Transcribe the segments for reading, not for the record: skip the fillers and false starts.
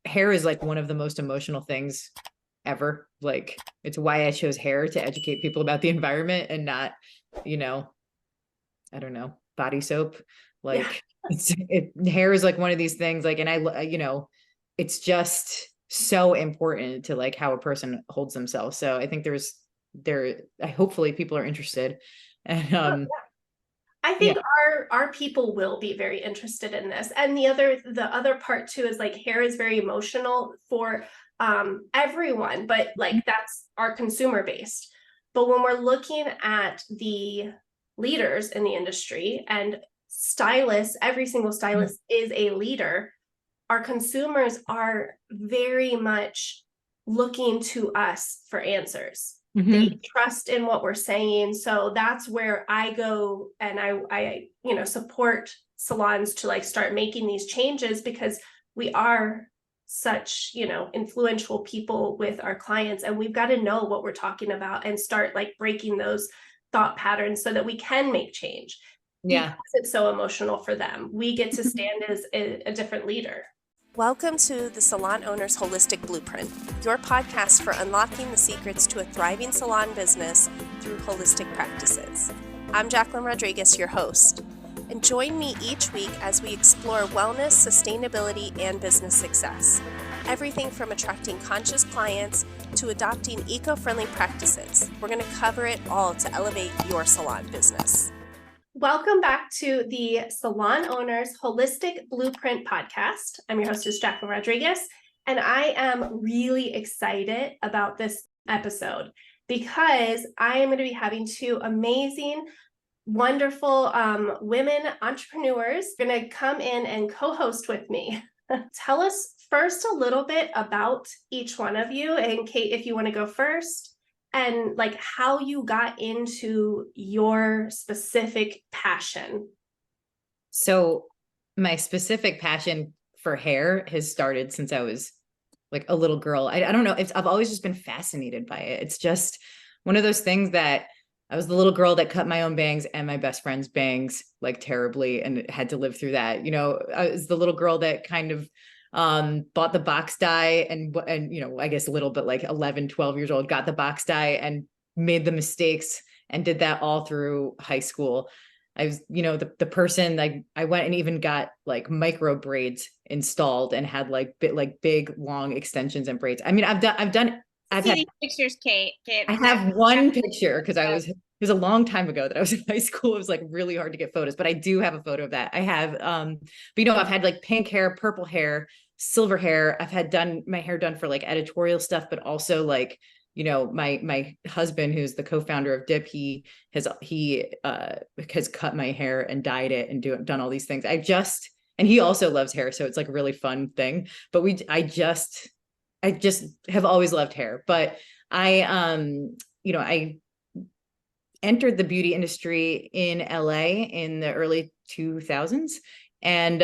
hair is like one of the most emotional things ever. Like, it's why I chose hair, to educate people about the environment, and not, you know, I don't know, body soap. Yeah. Like, hair is like one of these things, like, and it's just so important to like how a person holds themselves. So I think hopefully people are interested. And I yeah. think our people will be very interested in this. And the other part too is like hair is very emotional for everyone, but like that's our consumer based. But when we're looking at the leaders in the industry and stylists, every single stylist is a leader. Our consumers are very much looking to us for answers. They Mm-hmm. trust in what we're saying. So that's where I go and I support salons to like start making these changes, because we are such, influential people with our clients, and we've got to know what we're talking about and start like breaking those thought patterns so that we can make change, because Yeah. it's so emotional for them. We get to stand as a different leader. Welcome to the Salon Owner's Holistic Blueprint, your podcast for unlocking the secrets to a thriving salon business through holistic practices. I'm Jacqueline Rodriguez, your host, and join me each week as we explore wellness, sustainability, and business success. Everything from attracting conscious clients to adopting eco-friendly practices. We're going to cover it all to elevate your salon business. Welcome back to the Salon Owners Holistic Blueprint podcast. I'm your hostess, Jacqueline Rodriguez, and I am really excited about this episode because I am going to be having two amazing, wonderful women entrepreneurs going to come in and co-host with me. Tell us first a little bit about each one of you, and Kate, if you want to go first, and like how you got into your specific passion. So my specific passion for hair has started since I was like a little girl. I don't know. I've always just been fascinated by it. It's just one of those things that I was the little girl that cut my own bangs and my best friend's bangs like terribly and had to live through that. I was the little girl that kind of bought the box dye and I guess a little bit like 11, 12 years old, got the box dye and made the mistakes and did that all through high school. I was, the person like I went and even got like micro braids installed and had like big long extensions and braids. I mean, I've See had these pictures, Kate. I have one picture because it was a long time ago that I was in high school. It was like really hard to get photos, but I do have a photo of that. I have, but I've had like pink hair, purple hair, silver hair. I've had my hair done for like editorial stuff, but also like, my husband, who's the co-founder of Dip, he has cut my hair and dyed it and done all these things. And he also loves hair. So it's like a really fun thing, but I just have always loved hair. But I entered the beauty industry in LA in the early 2000s. And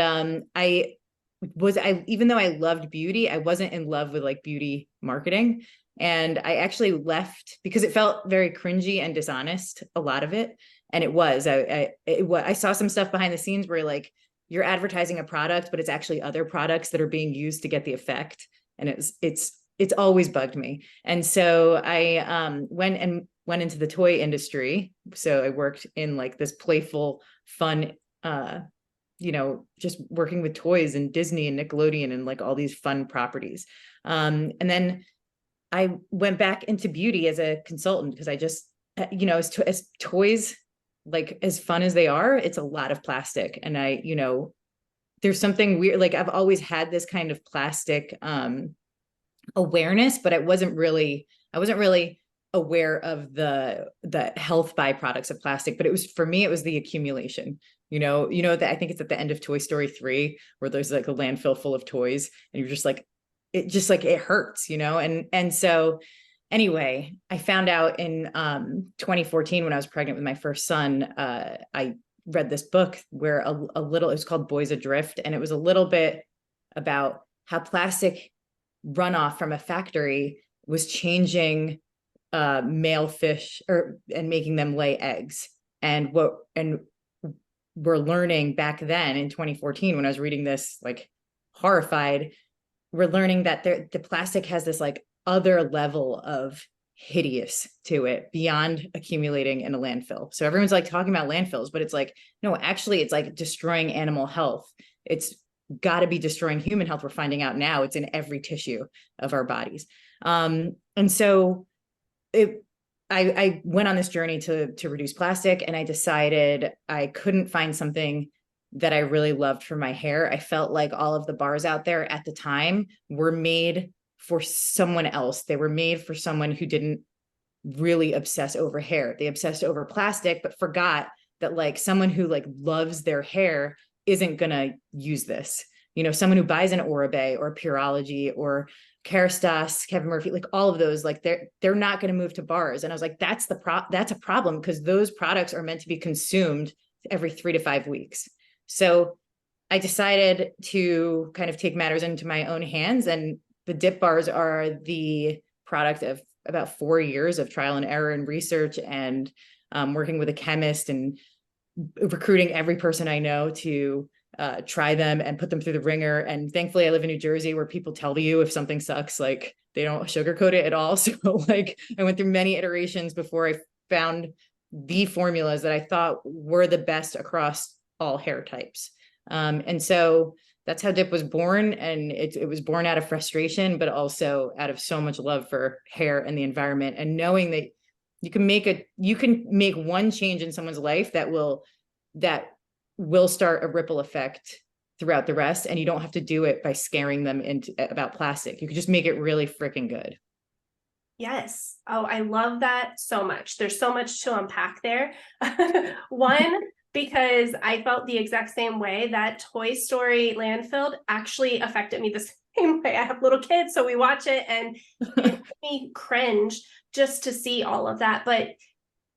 even though I loved beauty, I wasn't in love with like beauty marketing. And I actually left because it felt very cringy and dishonest, a lot of it. And it was, I saw some stuff behind the scenes where like you're advertising a product, but it's actually other products that are being used to get the effect. And it's always bugged me. And so I went into the toy industry. So I worked in like this playful, fun, just working with toys and Disney and Nickelodeon and like all these fun properties. And then I went back into beauty as a consultant because I just, as toys, like as fun as they are, it's a lot of plastic. And there's something weird. Like I've always had this kind of plastic awareness, but I wasn't really aware of the health byproducts of plastic. But for me, it was the accumulation. That I think it's at the end of Toy Story 3 where there's like a landfill full of toys and you're just like, it hurts, and so anyway, I found out in 2014 when I was pregnant with my first son, I read this book where it was called Boys Adrift, and it was a little bit about how plastic runoff from a factory was changing male fish and making them lay eggs. And we're learning back then in 2014 when I was reading this, like horrified, we're learning that the plastic has this like other level of hideous to it beyond accumulating in a landfill. So everyone's like talking about landfills, but it's like, no, actually it's like destroying animal health. It's got to be destroying human health. We're finding out now it's in every tissue of our bodies. And so I went on this journey to reduce plastic, and I decided I couldn't find something that I really loved for my hair. I felt like all of the bars out there at the time were made for someone else. They were made for someone who didn't really obsess over hair. They obsessed over plastic, but forgot that like someone who like loves their hair isn't going to use this. You know, someone who buys an Oribe or Pureology or Kerastase, Kevin Murphy, like all of those, like they're not going to move to bars. And I was like, that's a problem, because those products are meant to be consumed every 3 to 5 weeks. So I decided to kind of take matters into my own hands, and the dip bars are the product of about 4 years of trial and error and research, and working with a chemist and recruiting every person I know to try them and put them through the ringer. And thankfully I live in New Jersey, where people tell you if something sucks, like they don't sugarcoat it at all. So like I went through many iterations before I found the formulas that I thought were the best across all hair types. And so that's how Dip was born. And it was born out of frustration, but also out of so much love for hair and the environment, and knowing that you can make one change in someone's life that will start a ripple effect throughout the rest. And you don't have to do it by scaring them about plastic. You could just make it really freaking good. Yes. Oh, I love that so much. There's so much to unpack there. One, because I felt the exact same way. That Toy Story landfill actually affected me the same way. I have little kids, so we watch it, and it made me cringe just to see all of that. But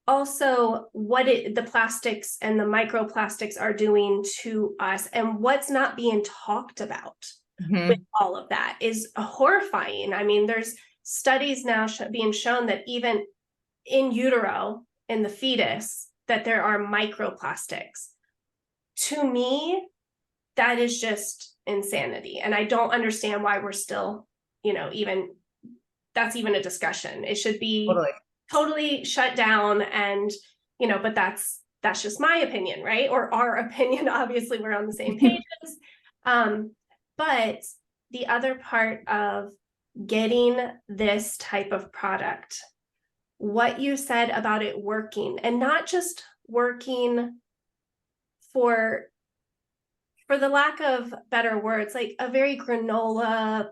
also what the plastics and the microplastics are doing to us, and what's not being talked about with all of that is horrifying. I mean, there's studies now being shown that even in utero, in the fetus, that there are microplastics. To me, that is just insanity. And I don't understand why we're still, that's even a discussion. It should be totally shut down. And, but that's just my opinion, right? Or our opinion. Obviously, we're on the same pages. But the other part of getting this type of product, what you said about it working, and not just working for the lack of better words, like a very granola,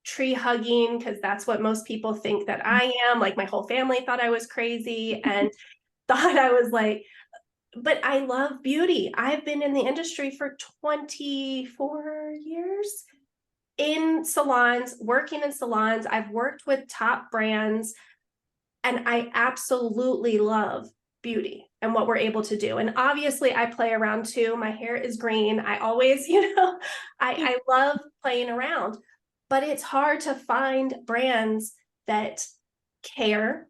tree hugging, because that's what most people think that I am. Like my whole family thought I was crazy and thought I was like, but I love beauty. I've been in the industry for 24 years. In salons, working in salons. I've worked with top brands, and I absolutely love beauty and what we're able to do. And obviously I play around too. My hair is green. I always, I love playing around, but it's hard to find brands that care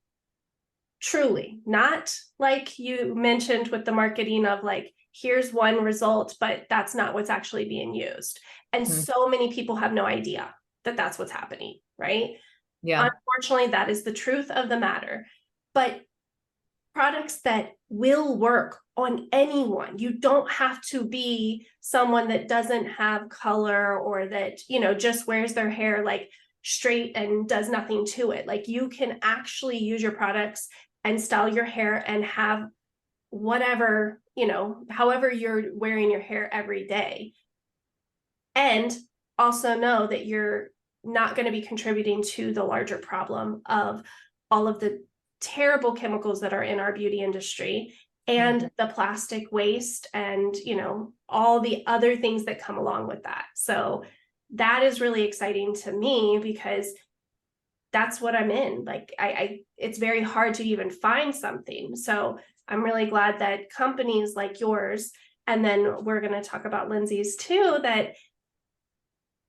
truly, not like you mentioned with the marketing of like, here's one result, but that's not what's actually being used. And so many people have no idea that that's what's happening, right? Yeah. Unfortunately, that is the truth of the matter. But products that will work on anyone, you don't have to be someone that doesn't have color, or that, just wears their hair like straight and does nothing to it. Like you can actually use your products and style your hair and have whatever, however you're wearing your hair every day. And also know that you're not going to be contributing to the larger problem of all of the terrible chemicals that are in our beauty industry, and the plastic waste, and, all the other things that come along with that. So that is really exciting to me, because that's what I'm in. Like it's very hard to even find something. So I'm really glad that companies like yours, and then we're going to talk about Lindsay's too, that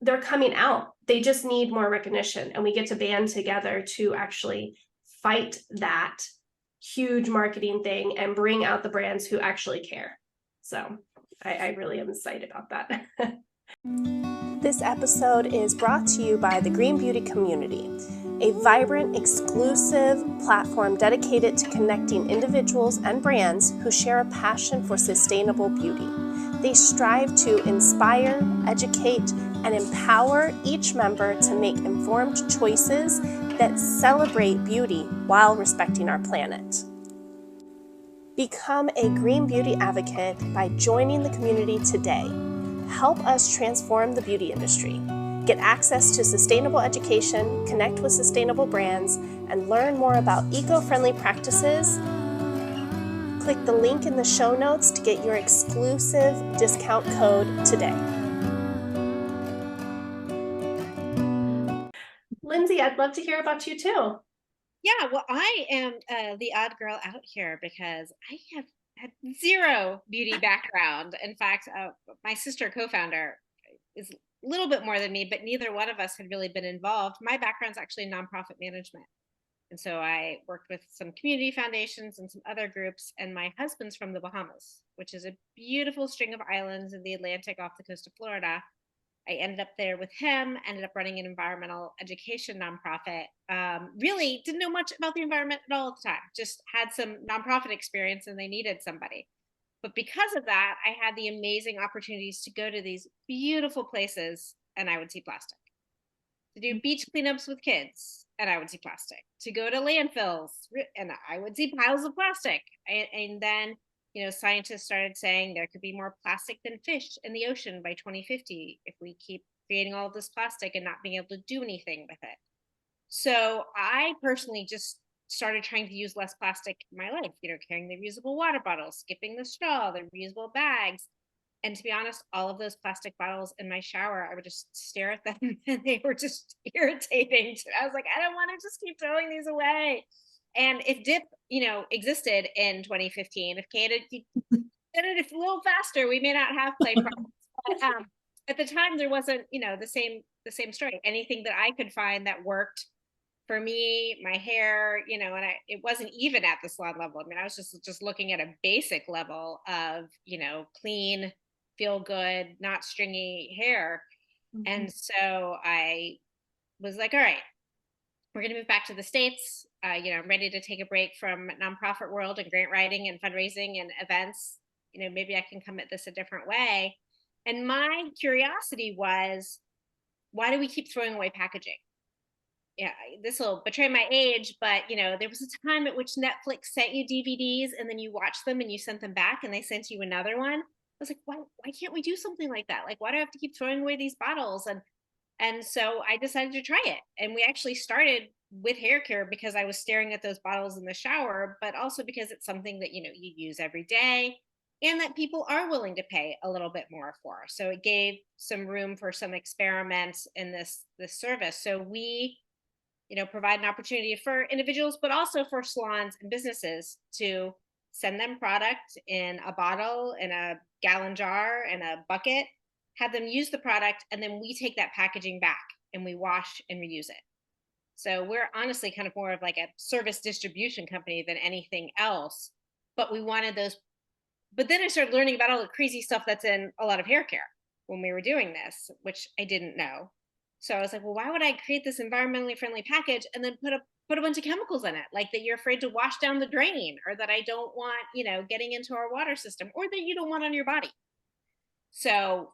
they're coming out. They just need more recognition, and we get to band together to actually fight that huge marketing thing and bring out the brands who actually care. So I really am excited about that. This episode is brought to you by the Green Beauty Community, a vibrant, exclusive platform dedicated to connecting individuals and brands who share a passion for sustainable beauty. They strive to inspire, educate, and empower each member to make informed choices that celebrate beauty while respecting our planet. Become a green beauty advocate by joining the community today. Help us transform the beauty industry. Get access to sustainable education, connect with sustainable brands, and learn more about eco-friendly practices. Click the link in the show notes to get your exclusive discount code today. Lindsay, I'd love to hear about you too. Yeah, well, I am the odd girl out here because I have had zero beauty background. In fact, my sister co-founder is a little bit more than me, but neither one of us had really been involved. My background's actually in nonprofit management. And so I worked with some community foundations and some other groups. And my husband's from the Bahamas, which is a beautiful string of islands in the Atlantic off the coast of Florida. I ended up there with him, ended up running an environmental education nonprofit. Really didn't know much about the environment at all at the time, just had some nonprofit experience and they needed somebody. But because of that, I had the amazing opportunities to go to these beautiful places and I would see plastic, to do beach cleanups with kids and I would see plastic, to go to landfills and I would see piles of plastic. And then scientists started saying there could be more plastic than fish in the ocean by 2050 if we keep creating all of this plastic and not being able to do anything with it. So I personally just started trying to use less plastic in my life, carrying the reusable water bottles, skipping the straw, the reusable bags. And to be honest, all of those plastic bottles in my shower, I would just stare at them and they were just irritating. I was like, I don't want to just keep throwing these away. And if DIP, existed in 2015, if Kate had did it a little faster, we may not have play problems. But at the time, there wasn't, the same story. Anything that I could find that worked for me, my hair, and it wasn't even at the salon level. I mean, I was just looking at a basic level of, clean, feel good, not stringy hair. Mm-hmm. And so I was like, all right, we're going to move back to the States. I'm ready to take a break from nonprofit world and grant writing and fundraising and events. Maybe I can come at this a different way. And my curiosity was, why do we keep throwing away packaging? Yeah, this will betray my age, but there was a time at which Netflix sent you DVDs and then you watched them and you sent them back and they sent you another one. I was like, why can't we do something like that? Like, why do I have to keep throwing away these bottles? And so I decided to try it. And we actually started with hair care because I was staring at those bottles in the shower, but also because it's something that, you use every day and that people are willing to pay a little bit more for. So it gave some room for some experiments in this service. So we, provide an opportunity for individuals, but also for salons and businesses to send them product in a bottle, in a gallon jar, in a bucket, have them use the product, and then we take that packaging back and we wash and reuse it. So we're honestly kind of more of like a service distribution company than anything else, but we wanted those. But then I started learning about all the crazy stuff that's in a lot of hair care when we were doing this, which I didn't know. So I was like, well, why would I create this environmentally friendly package and then put a bunch of chemicals in it, like that you're afraid to wash down the drain, or that I don't want, getting into our water system, or that you don't want on your body. So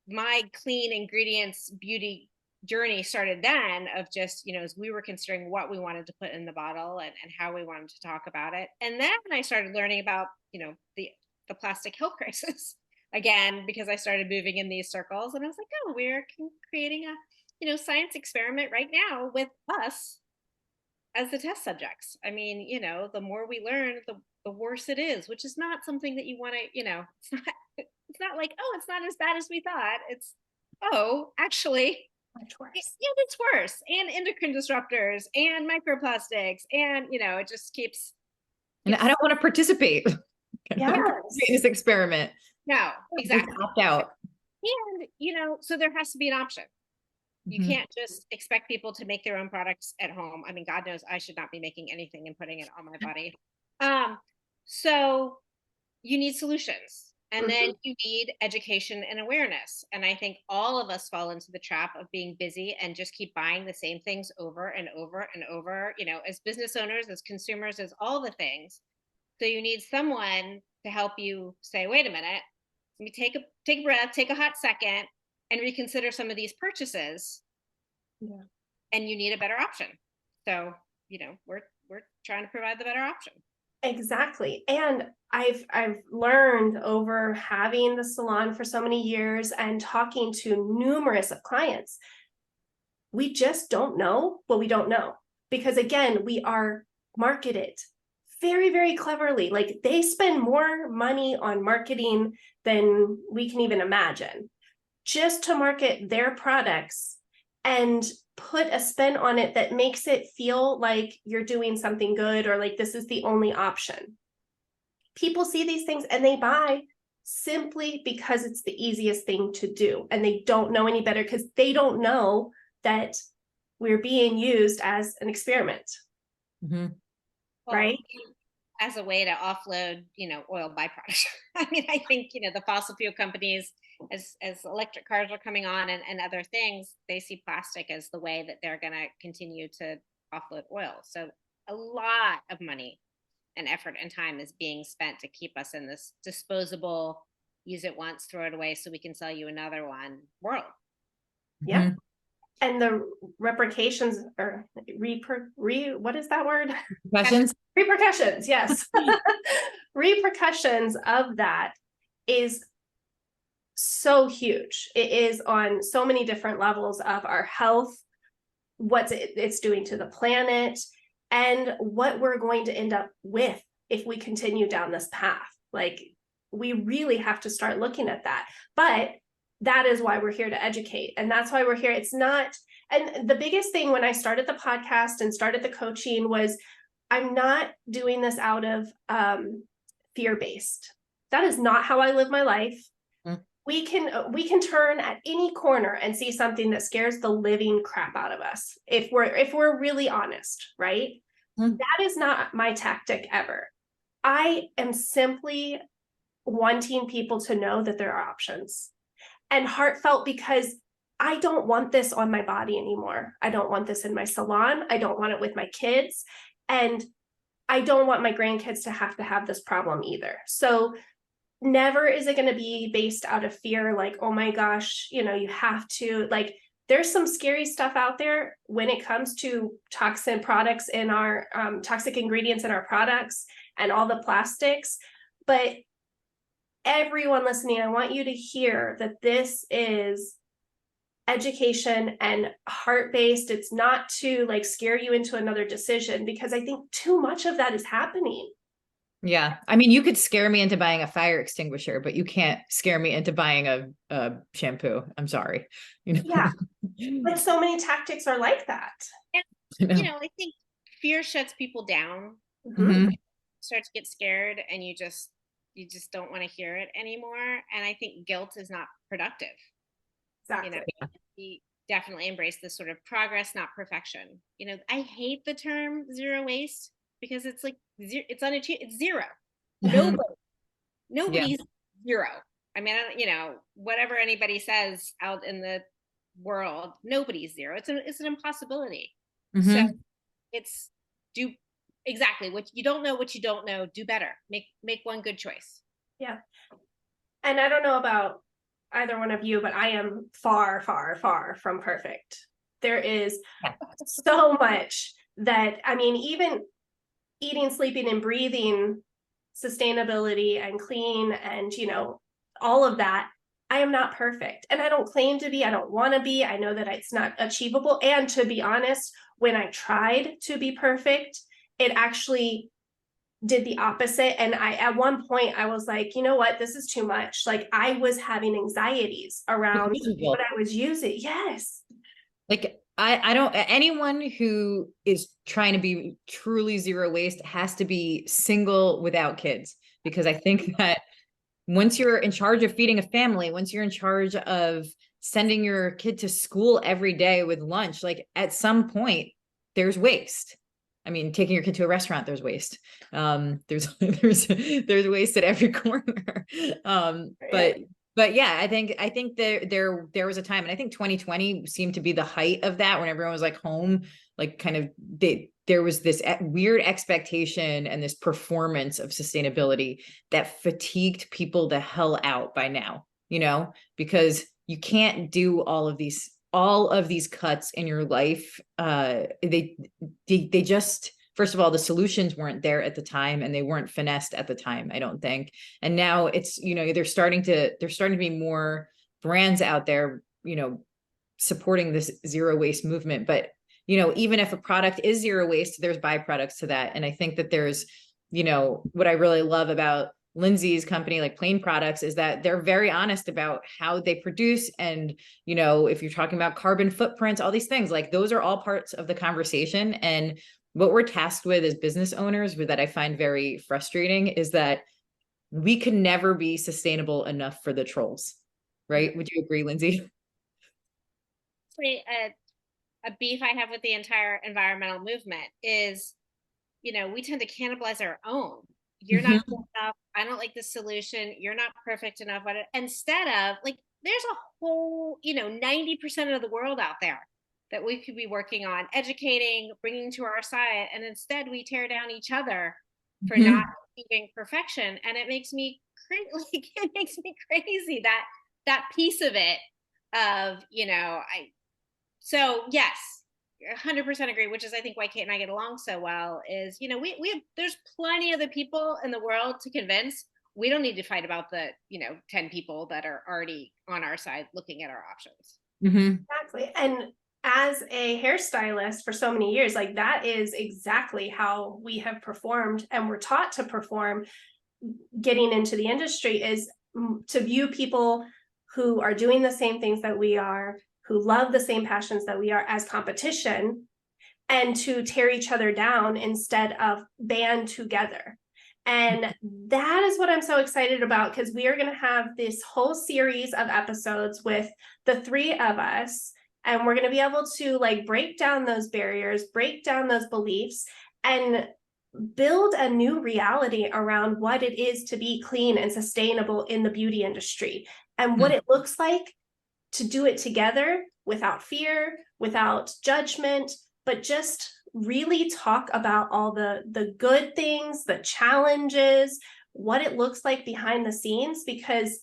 my clean ingredients beauty journey started then, of just, as we were considering what we wanted to put in the bottle and how we wanted to talk about it. And then I started learning about, the plastic health crisis again, because I started moving in these circles and I was like, oh, we're creating a, science experiment right now with us as the test subjects. I mean, the more we learn, the worse it is, which is not something that you want to, it's not like, oh, it's not as bad as we thought. It's, oh, actually, much worse. It's worse. And endocrine disruptors and microplastics. And, it just keeps. And I don't want to participate in this experiment. No, exactly. Opt out. And, so there has to be an option. You can't just expect people to make their own products at home. I mean, God knows I should not be making anything and putting it on my body. So you need solutions. And then you need education and awareness. And I think all of us fall into the trap of being busy and just keep buying the same things over and over and over, as business owners, as consumers, as all the things. So you need someone to help you say, wait a minute, let me take a breath, take a hot second, and reconsider some of these purchases. Yeah. And you need a better option. So, we're trying to provide the better option. Exactly. And I've learned over having the salon for so many years and talking to numerous of clients, we just don't know what we don't know. Because again, we are marketed very, very cleverly. Like they spend more money on marketing than we can even imagine just to market their products and put a spin on it that makes it feel like you're doing something good or like this is the only option. People see these things and they buy simply because it's the easiest thing to do. And they don't know any better because they don't know that we're being used as an experiment. Mm-hmm. Right? As a way to offload, oil byproducts. I mean, I think, the fossil fuel companies, as electric cars are coming on and other things, they see plastic as the way that they're going to continue to offload oil. So a lot of money and effort and time is being spent to keep us in this disposable, use it once, throw it away so we can sell you another one world. Yeah. Mm-hmm. And the repercussions or what is that word? Repercussions, yes. Repercussions of that is so huge. It is on so many different levels of our health, what it's doing to the planet, and what we're going to end up with if we continue down this path. Like, we really have to start looking at that. But that is why we're here to educate. And that's why we're here. It's not, and the biggest thing when I started the podcast and started the coaching was, I'm not doing this out of fear-based. That is not how I live my life. Mm. We can turn at any corner and see something that scares the living crap out of us. If we're really honest, right? Mm. That is not my tactic ever. I am simply wanting people to know that there are options. And heartfelt, because I don't want this on my body anymore. I don't want this in my salon. I don't want it with my kids. And I don't want my grandkids to have this problem either. So never is it going to be based out of fear, like, oh my gosh, you have to, like, there's some scary stuff out there when it comes to toxin products in our toxic ingredients in our products and all the plastics. But everyone listening, I want you to hear that this is education and heart-based. It's not to like scare you into another decision, because I think too much of that is happening. Yeah. I mean, you could scare me into buying a fire extinguisher, but you can't scare me into buying a shampoo. I'm sorry. Yeah. But so many tactics are like that. And, I think fear shuts people down. Mm-hmm. Start to get scared and you just don't want to hear it anymore. And I think guilt is not productive. Exactly. We definitely embrace this sort of progress, not perfection. I hate the term zero waste because it's like it's unachievable. It's zero. Mm-hmm. Nobody's zero. I mean, whatever anybody says out in the world, nobody's zero. It's an impossibility. Mm-hmm. So it's do exactly what you don't know, do better. Make one good choice. Yeah. And I don't know about either one of you, but I am far, far, far from perfect. There is so much that, I mean, even eating, sleeping, and breathing, sustainability and clean and, all of that, I am not perfect. And I don't claim to be, I don't want to be. I know that it's not achievable. And to be honest, when I tried to be perfect, it actually did the opposite. And at one point I was like, you know what, this is too much. Like, I was having anxieties around what I was using. Yes. Like, I don't, anyone who is trying to be truly zero waste has to be single without kids, because I think that once you're in charge of feeding a family, once you're in charge of sending your kid to school every day with lunch, like at some point there's waste. I mean, taking your kid to a restaurant, there's waste. There's waste at every corner. But yeah, I think there was a time, and I think 2020 seemed to be the height of that, when everyone was like home, like kind of there was this weird expectation and this performance of sustainability that fatigued people the hell out by now, because you can't do all of these cuts in your life. They just, first of all, the solutions weren't there at the time, and they weren't finessed at the time, I don't think. And now it's, there's starting to be more brands out there, supporting this zero waste movement. But, even if a product is zero waste, there's byproducts to that. And I think that there's, what I really love about Lindsay's company, like Plain Products, is that they're very honest about how they produce. And, if you're talking about carbon footprints, all these things, like those are all parts of the conversation. And what we're tasked with as business owners, that I find very frustrating, is that we can never be sustainable enough for the trolls. Right? Would you agree, Lindsay? A beef I have with the entire environmental movement is, we tend to cannibalize our own. You're not good enough. I don't like the solution. You're not perfect enough. But instead of, like, there's a whole, 90% of the world out there that we could be working on, educating, bringing to our side. And instead we tear down each other for not achieving perfection. And it makes me crazy that piece of it of, so yes, 100% agree, which is, I think, why Kate and I get along so well is, we have, there's plenty of the people in the world to convince. We don't need to fight about the, 10 people that are already on our side looking at our options. Exactly. And as a hairstylist for so many years, like, that is exactly how we have performed and we're taught to perform getting into the industry, is to view people who are doing the same things that we are, who love the same passions that we are, as competition, and to tear each other down instead of band together. And that is what I'm so excited about, because we are going to have this whole series of episodes with the three of us, and we're going to be able to, like, break down those barriers, break down those beliefs, and build a new reality around what it is to be clean and sustainable in the beauty industry, and what it looks like to do it together without fear, without judgment, but just really talk about all the good things, the challenges, what it looks like behind the scenes, because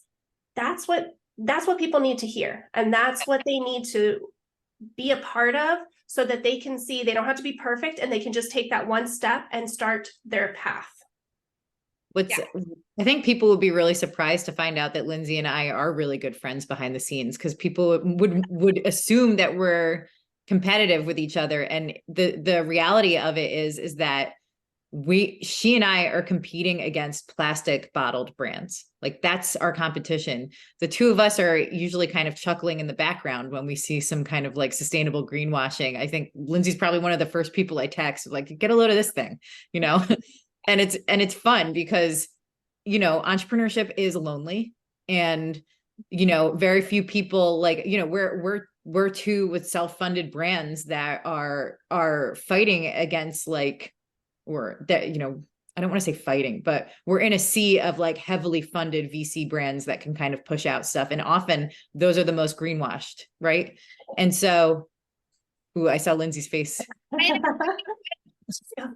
that's what people need to hear. And that's what they need to be a part of, so that they can see they don't have to be perfect, and they can just take that one step and start their path. I think people would be really surprised to find out that Lindsay and I are really good friends behind the scenes, because people would assume that we're competitive with each other. And the reality of it is that she and I are competing against plastic bottled brands. Like, that's our competition. The two of us are usually kind of chuckling in the background when we see some kind of like sustainable greenwashing. I think Lindsay's probably one of the first people I text, like, get a load of this thing, and it's fun because, entrepreneurship is lonely, and, very few people, like, we're two with self-funded brands that are fighting against, like, or that, I don't want to say fighting, but we're in a sea of like heavily funded VC brands that can kind of push out stuff. And often those are the most greenwashed. Right. And so, I saw Lindsay's face. And on top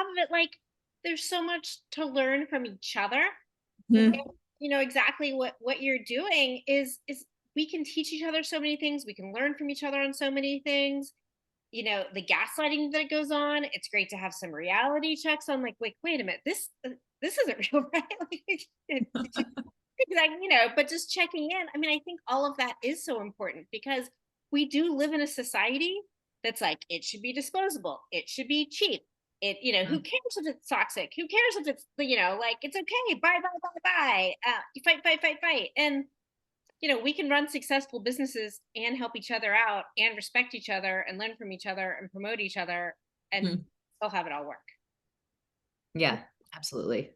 of it, like, there's so much to learn from each other. And, exactly what you're doing is we can teach each other so many things. We can learn from each other on so many things. The gaslighting that goes on, it's great to have some reality checks on, like, wait a minute, this isn't real, right? Exactly, but just checking in. I mean, I think all of that is so important, because we do live in a society that's like, it should be disposable, it should be cheap, who cares if it's toxic, who cares if it's, like, it's okay, bye, you fight, and we can run successful businesses and help each other out and respect each other and learn from each other and promote each other and still have it all work. Yeah, absolutely.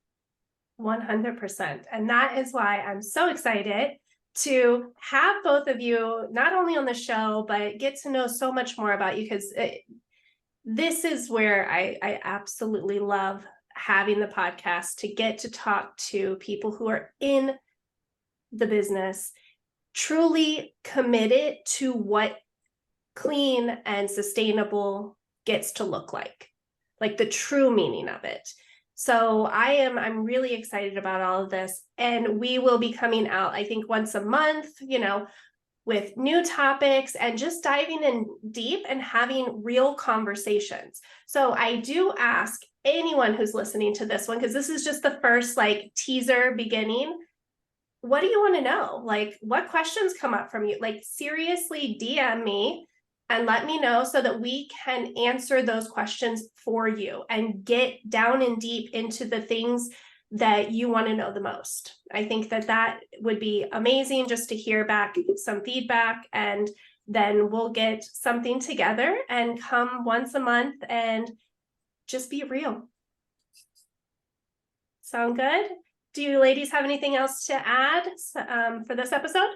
100%. And that is why I'm so excited to have both of you not only on the show, but get to know so much more about you, because this is where I absolutely love having the podcast, to get to talk to people who are in the business, truly committed to what clean and sustainable gets to look like the true meaning of it. So I'm really excited about all of this, and we will be coming out, I think, once a month, with new topics and just diving in deep and having real conversations. So I do ask anyone who's listening to this one, because this is just the first teaser beginning, what do you want to know? What questions come up from you? Seriously, DM me and let me know so that we can answer those questions for you and get down and deep into the things that you want to know the most. I think that would be amazing, just to hear back some feedback, and then we'll get something together and come once a month and just be real. Sound good? Do you ladies have anything else to add for this episode?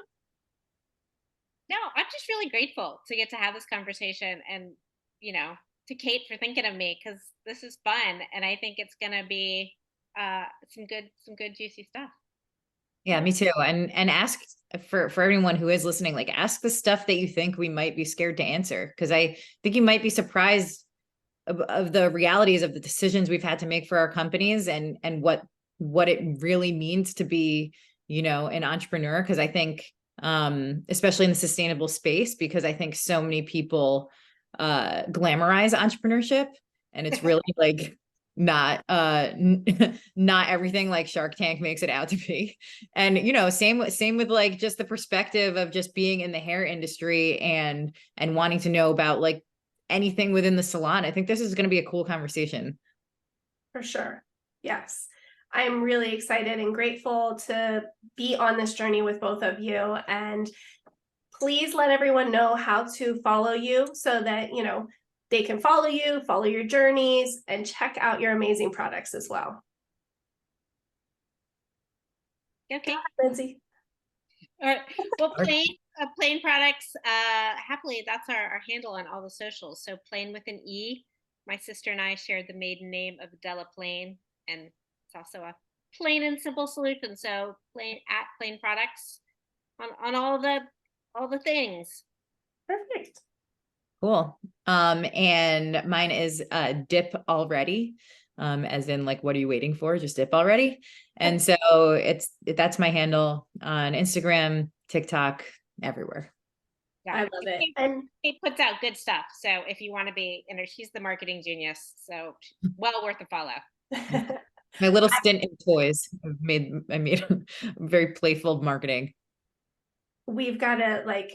No, I'm just really grateful to get to have this conversation, and, to Kate for thinking of me, because this is fun. And I think it's going to be some good juicy stuff. Yeah, me too. And ask for everyone who is listening, ask the stuff that you think we might be scared to answer. Cause I think you might be surprised of the realities of the decisions we've had to make for our companies, and what it really means to be, an entrepreneur. Cause I think, especially in the sustainable space, because I think so many people glamorize entrepreneurship, and it's really not not everything like Shark Tank makes it out to be. And same with just the perspective of just being in the hair industry and wanting to know about anything within the salon. I think this is going to be a cool conversation. For sure. Yes. I'm really excited and grateful to be on this journey with both of you. And please let everyone know how to follow you so that, they can follow you, follow your journeys, and check out your amazing products as well. Okay. Lindsay. All right. Well, Plain Products, happily, that's our handle on all the socials. So Plain with an E. My sister and I shared the maiden name of Della Plain, and it's also a plain and simple solution. So Plain Products on all the things. Perfect. Cool. And mine is dip already. As in what are you waiting for? Just dip already. And so that's my handle on Instagram, TikTok, everywhere. Yeah, I love it. And Kate puts out good stuff. So if you want to be, she's the marketing genius. So well worth a follow. My little stint in toys. I made very playful marketing. We've got to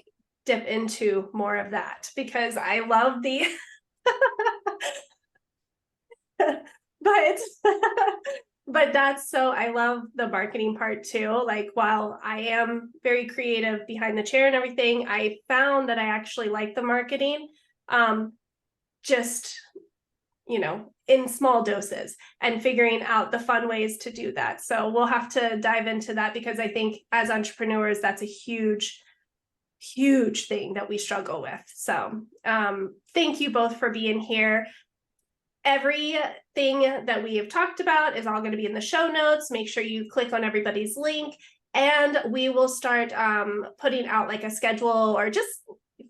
dip into more of that, because I love the but I love the marketing part too. While I am very creative behind the chair and everything, I found that I actually like the marketing, just, in small doses, and figuring out the fun ways to do that. So we'll have to dive into that, because I think as entrepreneurs, that's a huge thing that we struggle with. So thank you both for being here. Everything that we have talked about is all going to be in the show notes. Make sure you click on everybody's link, and we will start putting out a schedule, or just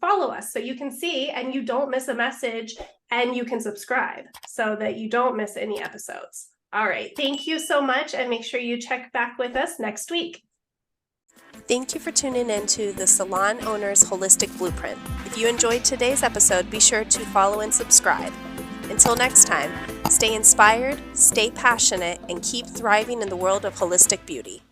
follow us so you can see and you don't miss a message, and you can subscribe so that you don't miss any episodes. All right. Thank you so much, and make sure you check back with us next week. Thank you for tuning in to the Salon Owner's Holistic Blueprint. If you enjoyed today's episode, be sure to follow and subscribe. Until next time, stay inspired, stay passionate, and keep thriving in the world of holistic beauty.